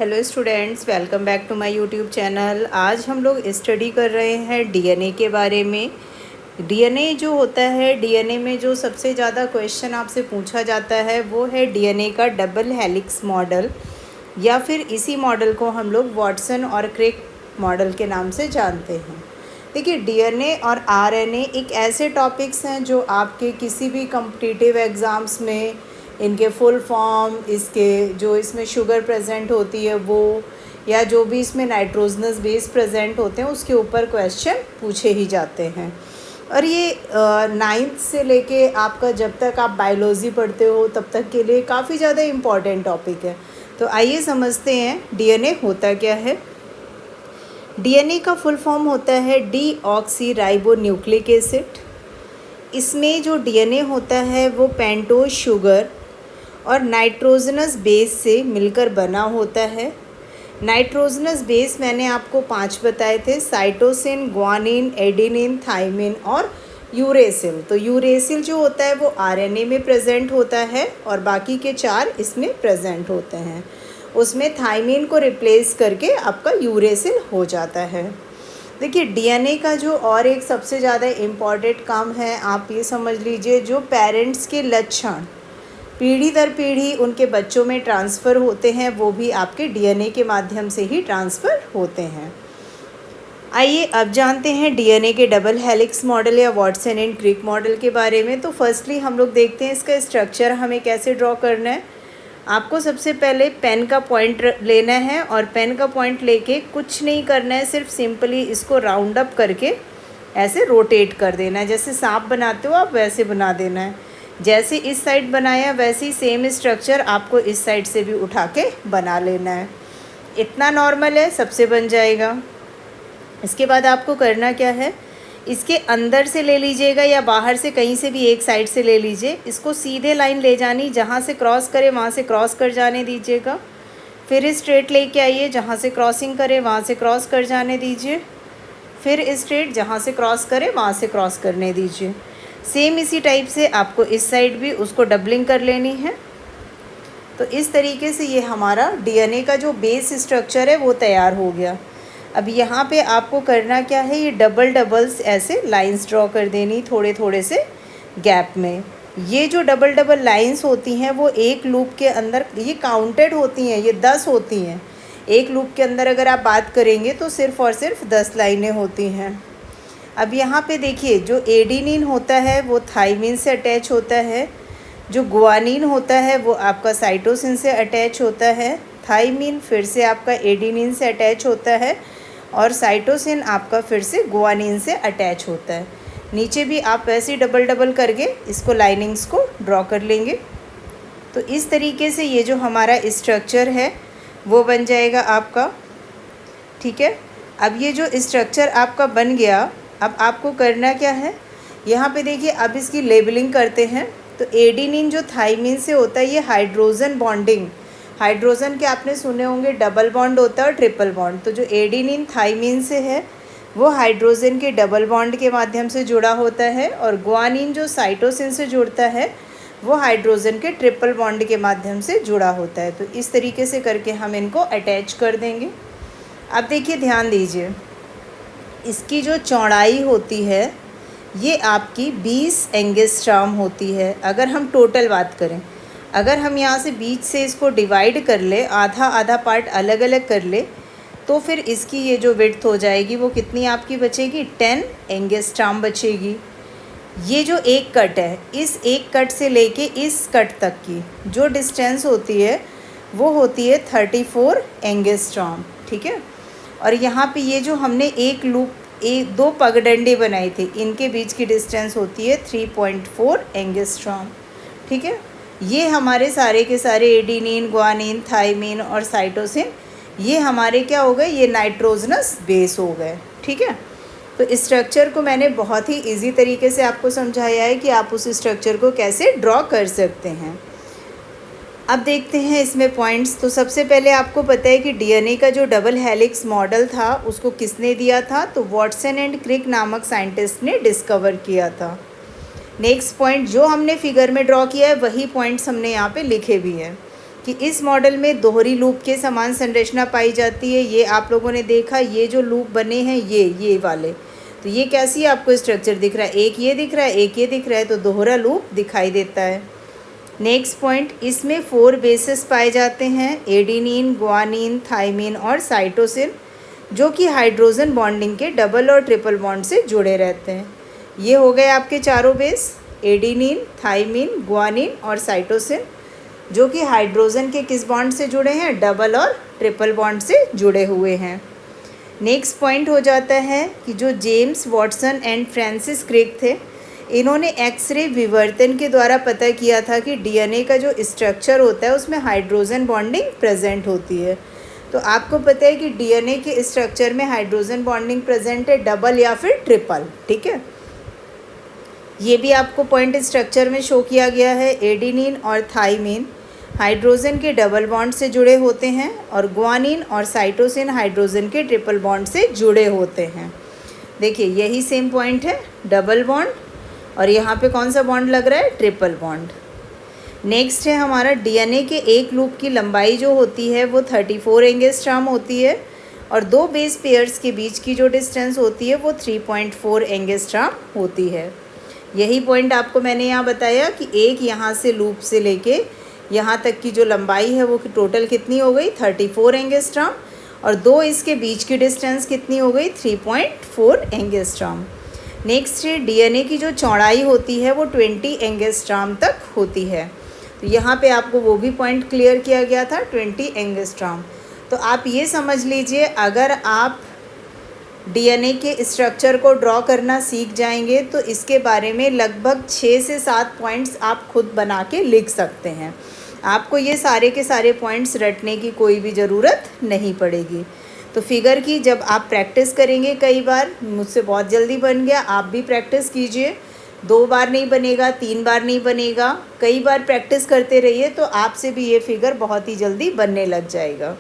Hello students, welcome back to my YouTube channel. आज हम लोग स्टडी कर रहे हैं डीएनए के बारे में। डीएनए जो होता है, डीएनए में जो सबसे ज़्यादा क्वेश्चन आपसे पूछा जाता है वो है डीएनए का डबल हेलिक्स मॉडल, या फिर इसी मॉडल को हम लोग वाटसन और क्रिक मॉडल के नाम से जानते हैं। देखिए, डीएनए और आरएनए एक ऐसे टॉपिक्स हैं जो आपके किसी भी कॉम्पिटिटिव एग्ज़ाम्स में इनके फुल फॉर्म, इसके जो इसमें शुगर प्रेजेंट होती है वो, या जो भी इसमें नाइट्रोजनस बेस प्रेजेंट होते हैं उसके ऊपर क्वेश्चन पूछे ही जाते हैं। और ये नाइन्थ से लेके आपका जब तक आप बायोलॉजी पढ़ते हो तब तक के लिए काफ़ी ज़्यादा इम्पॉर्टेंट टॉपिक है। तो आइए समझते हैं डीएनए होता क्या है। डीएनए का फुल फॉर्म होता है डीऑक्सी राइबो न्यूक्लिक एसिड। इसमें जो डीएनए होता है वो पेंटोज शुगर और नाइट्रोजनस बेस से मिलकर बना होता है। नाइट्रोजनस बेस मैंने आपको 5 बताए थे: साइटोसिन, ग्वानिन, एडेनिन, थाइमिन और यूरेसिल। तो यूरेसिल जो होता है वो आरएनए में प्रेजेंट होता है और बाकी के 4 इसमें प्रेजेंट होते हैं। उसमें थाइमिन को रिप्लेस करके आपका यूरेसिल हो जाता है। देखिए, डीएनए का जो और एक सबसे ज़्यादा इम्पॉर्टेंट काम है, आप ये समझ लीजिए, जो पेरेंट्स के लक्षण पीढ़ी दर पीढ़ी उनके बच्चों में ट्रांसफ़र होते हैं वो भी आपके डीएनए के माध्यम से ही ट्रांसफ़र होते हैं। आइए अब जानते हैं डीएनए के डबल हेलिक्स मॉडल या वाटसन एंड क्रिक मॉडल के बारे में। तो फर्स्टली हम लोग देखते हैं इसका स्ट्रक्चर हमें कैसे ड्रॉ करना है। आपको सबसे पहले पेन का पॉइंट लेना है और पेन का पॉइंट लेके कुछ नहीं करना है, सिर्फ सिंपली इसको राउंड अप करके ऐसे रोटेट कर देना है। जैसे सांप बनाते हो आप वैसे बना देना है। जैसे इस साइड बनाया वैसे ही सेम स्ट्रक्चर आपको इस साइड से भी उठा के बना लेना है। इतना नॉर्मल है, सबसे बन जाएगा। इसके बाद आपको करना क्या है, इसके अंदर से ले लीजिएगा या बाहर से कहीं से भी एक साइड से ले लीजिए। इसको सीधे लाइन ले जानी, जहाँ से क्रॉस करे वहाँ से क्रॉस कर जाने दीजिएगा। फिर स्ट्रेट लेके आइए, जहाँ से क्रॉसिंग करे वहाँ से क्रॉस कर जाने दीजिए। फिर स्ट्रेट, जहाँ से क्रॉस करे वहाँ से क्रॉस करने दीजिए। सेम इसी टाइप से आपको इस साइड भी उसको डबलिंग कर लेनी है। तो इस तरीके से ये हमारा डीएनए का जो बेस स्ट्रक्चर है वो तैयार हो गया। अब यहाँ पे आपको करना क्या है, ये डबल डबल्स ऐसे लाइंस ड्रॉ कर देनी थोड़े थोड़े से गैप में। ये जो डबल डबल लाइंस होती हैं वो एक लूप के अंदर ये काउंटेड होती हैं, ये 10 होती हैं। एक लूप के अंदर अगर आप बात करेंगे तो सिर्फ़ और सिर्फ 10 लाइनें होती हैं। अब यहाँ पे देखिए, जो एडेनिन होता है वो थाइमिन से अटैच होता है, जो ग्वानिन होता है वो आपका साइटोसिन से अटैच होता है, थाइमिन फिर से आपका एडेनिन से अटैच होता है और साइटोसिन आपका फिर से ग्वानिन से अटैच होता है। नीचे भी आप वैसे ही डबल डबल करके इसको लाइनिंग्स को ड्रॉ कर लेंगे। तो इस तरीके से ये जो हमारा स्ट्रक्चर है वो बन जाएगा आपका। ठीक है, अब ये जो स्ट्रक्चर आपका बन गया, अब आपको करना क्या है, यहाँ पे देखिए अब इसकी लेबलिंग करते हैं। तो एडेनिन जो थाइमिन से होता है ये हाइड्रोजन बॉन्डिंग, हाइड्रोजन के आपने सुने होंगे, डबल बॉन्ड होता है और ट्रिपल बॉन्ड। तो जो एडेनिन थाइमिन से है वो हाइड्रोजन के डबल बॉन्ड के माध्यम से जुड़ा होता है, और ग्वानिन जो साइटोसिन से जुड़ता है वो हाइड्रोजन के ट्रिपल बॉन्ड के माध्यम से जुड़ा होता है। तो इस तरीके से करके हम इनको अटैच कर देंगे। अब देखिए, ध्यान दीजिए, इसकी जो चौड़ाई होती है ये आपकी 20 एंगस्ट्रॉम होती है। अगर हम टोटल बात करें, अगर हम यहाँ से बीच से इसको डिवाइड कर ले, आधा आधा पार्ट अलग अलग कर ले, तो फिर इसकी ये जो विड्थ हो जाएगी वो कितनी आपकी बचेगी, 10 एंगस्ट्रॉम बचेगी। ये जो एक कट है, इस एक कट से लेके इस कट तक की जो डिस्टेंस होती है वो होती है 34 एंगस्ट्रॉम। ठीक है, और यहाँ पे ये जो हमने एक लूप, दो पगडंडे बनाए थे, इनके बीच की डिस्टेंस होती है 3.4 एंगस्ट्रॉम। ठीक है, ये हमारे सारे के सारे एडेनिन, ग्वानिन, थाइमिन और साइटोसिन ये हमारे क्या हो गए, ये नाइट्रोजनस बेस हो गए। ठीक है, तो स्ट्रक्चर को मैंने बहुत ही इजी तरीके से आपको समझाया है कि आप उस स्ट्रक्चर को कैसे ड्रॉ कर सकते हैं। अब देखते हैं इसमें पॉइंट्स। तो सबसे पहले आपको पता है कि डीएनए का जो डबल हेलिक्स मॉडल था उसको किसने दिया था, तो वाटसन एंड क्रिक नामक साइंटिस्ट ने डिस्कवर किया था। नेक्स्ट पॉइंट, जो हमने फिगर में ड्रॉ किया है वही पॉइंट्स हमने यहाँ पे लिखे भी हैं। कि इस मॉडल में दोहरी लूप के समान संरचना पाई जाती है। ये आप लोगों ने देखा, ये जो लूप बने हैं ये वाले, तो ये कैसी आपको स्ट्रक्चर दिख रहा है, एक ये दिख रहा है, एक ये दिख रहा है, तो दोहरा लूप दिखाई देता है। नेक्स्ट पॉइंट, इसमें 4 बेसेस पाए जाते हैं, एडेनिन, ग्वानिन, थाइमिन और साइटोसिन, जो कि हाइड्रोजन बॉन्डिंग के डबल और ट्रिपल बॉन्ड से जुड़े रहते हैं। ये हो गए आपके चारों बेस, एडेनिन, थाइमिन, ग्वानिन और साइटोसिन, जो कि हाइड्रोजन के किस बॉन्ड से जुड़े हैं, डबल और ट्रिपल बॉन्ड से जुड़े हुए हैं। नेक्स्ट पॉइंट हो जाता है कि जो James Watson and Francis Crick थे, इन्होंने एक्सरे विवर्तन के द्वारा पता किया था कि डीएनए का जो स्ट्रक्चर होता है उसमें हाइड्रोजन बॉन्डिंग प्रेजेंट होती है। तो आपको पता है कि डीएनए के स्ट्रक्चर में हाइड्रोजन बॉन्डिंग प्रेजेंट है, डबल या फिर ट्रिपल, ठीक है। ये भी आपको पॉइंट स्ट्रक्चर में शो किया गया है। एडेनिन और थाइमिन हाइड्रोजन के डबल बॉन्ड से जुड़े होते हैं और ग्वानिन और साइटोसिन हाइड्रोजन के ट्रिपल बॉन्ड से जुड़े होते हैं। देखिए यही सेम पॉइंट है, डबल बॉन्ड, और यहाँ पे कौन सा बॉन्ड लग रहा है, ट्रिपल बॉन्ड। नेक्स्ट है हमारा डीएनए के एक लूप की लंबाई जो होती है वो 34 एंगस्ट्रॉम होती है और 2 बेस पेयर्स के बीच की जो डिस्टेंस होती है वो 3.4 एंगस्ट्रॉम होती है। यही पॉइंट आपको मैंने यहाँ बताया कि एक यहाँ से लूप से लेके यहाँ तक की जो लंबाई है वो टोटल कितनी हो गई, 34 एंगस्ट्रॉम, और 2 इसके बीच की डिस्टेंस कितनी हो गई, 3.4 एंगस्ट्रॉम। नेक्स्ट है डीएनए की जो चौड़ाई होती है वो 20 एंगस्ट्रॉम तक होती है। तो यहाँ पे आपको वो भी पॉइंट क्लियर किया गया था, 20 एंगस्ट्रॉम। तो आप ये समझ लीजिए, अगर आप डीएनए के स्ट्रक्चर को ड्रॉ करना सीख जाएंगे तो इसके बारे में लगभग 6 से 7 पॉइंट्स आप खुद बना के लिख सकते हैं। आपको ये सारे के सारे पॉइंट्स रटने की कोई भी ज़रूरत नहीं पड़ेगी। तो फिगर की जब आप प्रैक्टिस करेंगे, कई बार मुझसे बहुत जल्दी बन गया, आप भी प्रैक्टिस कीजिए। 2 बार नहीं बनेगा, 3 बार नहीं बनेगा, कई बार प्रैक्टिस करते रहिए तो आपसे भी ये फिगर बहुत ही जल्दी बनने लग जाएगा।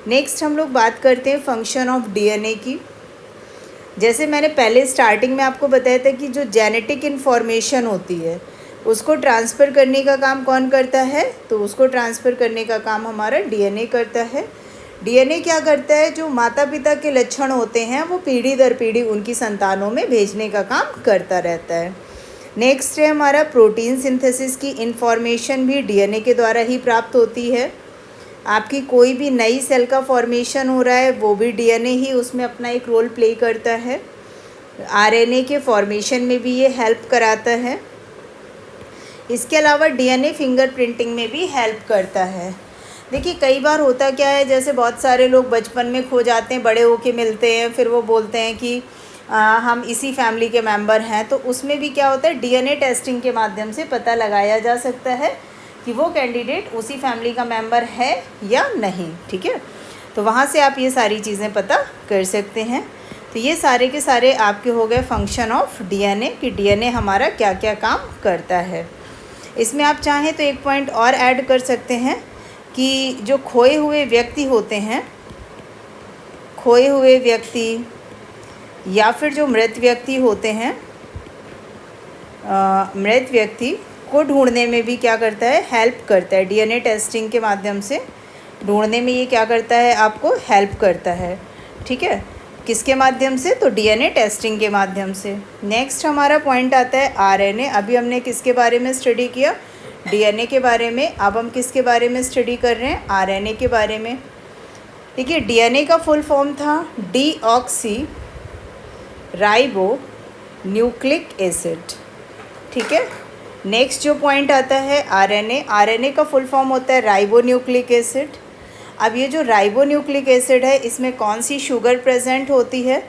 नेक्स्ट हम लोग बात करते हैं फंक्शन ऑफ डीएनए की। जैसे मैंने पहले स्टार्टिंग में आपको बताया था कि जो जेनेटिक इन्फॉर्मेशन होती है उसको ट्रांसफ़र करने का काम कौन करता है, तो उसको ट्रांसफ़र करने का काम हमारा डीएनए करता है। डीएनए क्या करता है, जो माता पिता के लक्षण होते हैं वो पीढ़ी दर पीढ़ी उनकी संतानों में भेजने का काम करता रहता है। नेक्स्ट है हमारा प्रोटीन सिंथेसिस की इन्फॉर्मेशन भी डीएनए के द्वारा ही प्राप्त होती है। आपकी कोई भी नई सेल का फॉर्मेशन हो रहा है वो भी डीएनए ही उसमें अपना एक रोल प्ले करता है। आरएनए के फॉर्मेशन में भी ये हेल्प कराता है। इसके अलावा डीएनए फिंगरप्रिंटिंग में भी हेल्प करता है। देखिए कई बार होता क्या है, जैसे बहुत सारे लोग बचपन में खो जाते हैं, बड़े होके मिलते हैं, फिर वो बोलते हैं कि हम इसी फैमिली के मेंबर हैं। तो उसमें भी क्या होता है, डीएनए टेस्टिंग के माध्यम से पता लगाया जा सकता है कि वो कैंडिडेट उसी फैमिली का मेंबर है या नहीं, ठीक है। तो वहाँ से आप ये सारी चीज़ें पता कर सकते हैं। तो ये सारे के सारे आपके हो गए फंक्शन ऑफ डीएनए, कि डीएनए हमारा क्या क्या काम करता है। इसमें आप चाहें तो एक पॉइंट और ऐड कर सकते हैं कि जो खोए हुए व्यक्ति होते हैं, खोए हुए व्यक्ति या फिर जो मृत व्यक्ति होते हैं, मृत व्यक्ति को ढूंढने में भी क्या करता है, हेल्प करता है। डीएनए टेस्टिंग के माध्यम से ढूंढने में ये क्या करता है, आपको हेल्प करता है, ठीक है। किसके माध्यम से, तो डीएनए टेस्टिंग के माध्यम से। नेक्स्ट हमारा पॉइंट आता है आरएनए। अभी हमने किसके बारे में स्टडी किया, डीएनए के बारे में। अब हम किसके बारे में स्टडी कर रहे हैं, आरएनए के बारे में। देखिए डीएनए का फुल फॉर्म था डीऑक्सी राइबो न्यूक्लिक एसिड, ठीक है। नेक्स्ट जो पॉइंट आता है आरएनए। आरएनए का फुल फॉर्म होता है राइबो न्यूक्लिक एसिड। अब ये जो राइबो न्यूक्लिक एसिड है इसमें कौन सी शुगर प्रेजेंट होती है,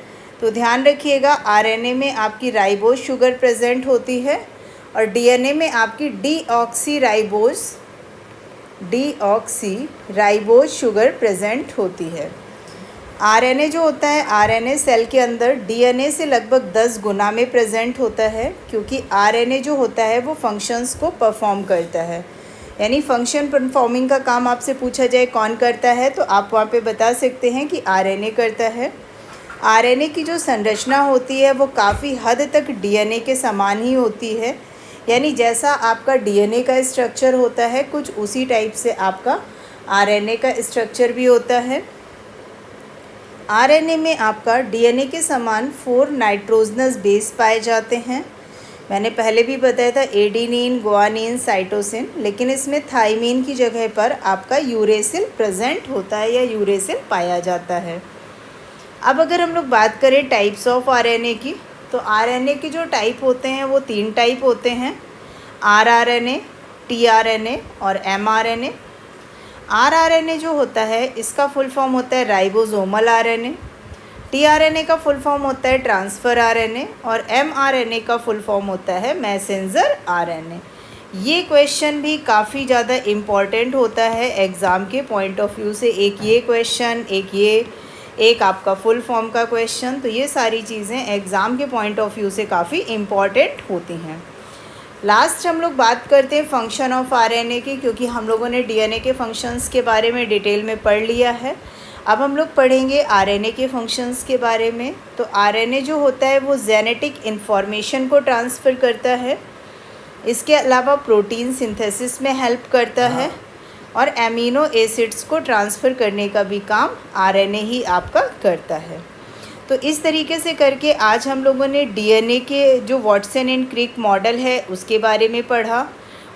तो ध्यान रखिएगा आरएनए में आपकी राइबोज शुगर प्रेजेंट होती है और डीएनए में आपकी डीऑक्सी राइबोज शुगर प्रेजेंट होती है। आरएनए जो होता है, आरएनए सेल के अंदर डीएनए से लगभग 10 गुना में प्रेजेंट होता है, क्योंकि आरएनए जो होता है वो फंक्शंस को परफॉर्म करता है। यानी फंक्शन परफॉर्मिंग का काम आपसे पूछा जाए कौन करता है, तो आप वहाँ पे बता सकते हैं कि आरएनए करता है। आरएनए की जो संरचना होती है वो काफ़ी हद तक डीएनए के समान ही होती है। यानी जैसा आपका डीएनए का स्ट्रक्चर होता है कुछ उसी टाइप से आपका आरएनए का स्ट्रक्चर भी होता है। आरएनए में आपका डीएनए के समान 4 नाइट्रोजनस बेस पाए जाते हैं। मैंने पहले भी बताया था एडेनिन, गुआनिन, साइटोसिन, लेकिन इसमें थाइमीन की जगह पर आपका यूरेसिल प्रेजेंट होता है या यूरेसिल पाया जाता है। अब अगर हम लोग बात करें टाइप्स ऑफ आरएनए की, तो आरएनए के जो टाइप होते हैं वो 3 टाइप होते हैं, आरआरएनए, टीआरएनए और एमआरएनए। आरआरएनए जो होता है इसका फुल फॉर्म होता है राइबोसोमल आरएनए, टीआरएनए का फुल फॉर्म होता है ट्रांसफ़र आरएनए और एमआरएनए का फुल फॉर्म होता है मैसेंजर आरएनए। ये क्वेश्चन भी काफ़ी ज़्यादा इम्पॉर्टेंट होता है एग्ज़ाम के पॉइंट ऑफ व्यू से। एक ये क्वेश्चन, एक आपका फुल फॉर्म का क्वेश्चन, तो ये सारी चीज़ें एग्ज़ाम के पॉइंट ऑफ व्यू से काफ़ी इम्पॉर्टेंट होती हैं। लास्ट हम लोग बात करते हैं फंक्शन ऑफ आरएनए की, क्योंकि हम लोगों ने डीएनए के फंक्शंस के बारे में डिटेल में पढ़ लिया है। अब हम लोग पढ़ेंगे आरएनए के फंक्शंस के बारे में। तो आरएनए जो होता है वो जेनेटिक इन्फॉर्मेशन को ट्रांसफ़र करता है, इसके अलावा प्रोटीन सिंथेसिस में हेल्प करता है और एमिनो एसिड्स को ट्रांसफ़र करने का भी काम आरएनए ही आपका करता है। तो इस तरीके से करके आज हम लोगों ने डीएनए के जो वाटसन एंड क्रिक मॉडल है उसके बारे में पढ़ा,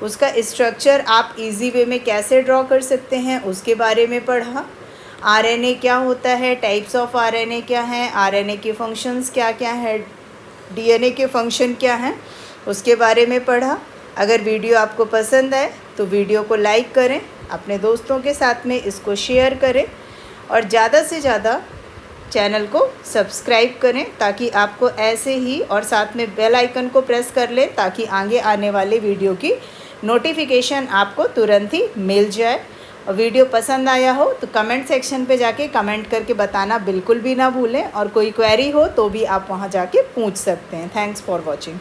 उसका स्ट्रक्चर आप इजी वे में कैसे ड्रॉ कर सकते हैं उसके बारे में पढ़ा, आरएनए क्या होता है, टाइप्स ऑफ आरएनए क्या हैं, आरएनए के फंक्शंस क्या क्या हैं, डीएनए के फंक्शन क्या हैं, उसके बारे में पढ़ा। अगर वीडियो आपको पसंद आए तो वीडियो को लाइक करें, अपने दोस्तों के साथ में इसको शेयर करें और ज़्यादा से ज़्यादा चैनल को सब्सक्राइब करें ताकि आपको ऐसे ही, और साथ में बेल आइकन को प्रेस कर लें ताकि आगे आने वाले वीडियो की नोटिफिकेशन आपको तुरंत ही मिल जाए। और वीडियो पसंद आया हो तो कमेंट सेक्शन पे जाके कमेंट करके बताना बिल्कुल भी ना भूलें, और कोई क्वेरी हो तो भी आप वहाँ जाके पूछ सकते हैं। Thanks for watching.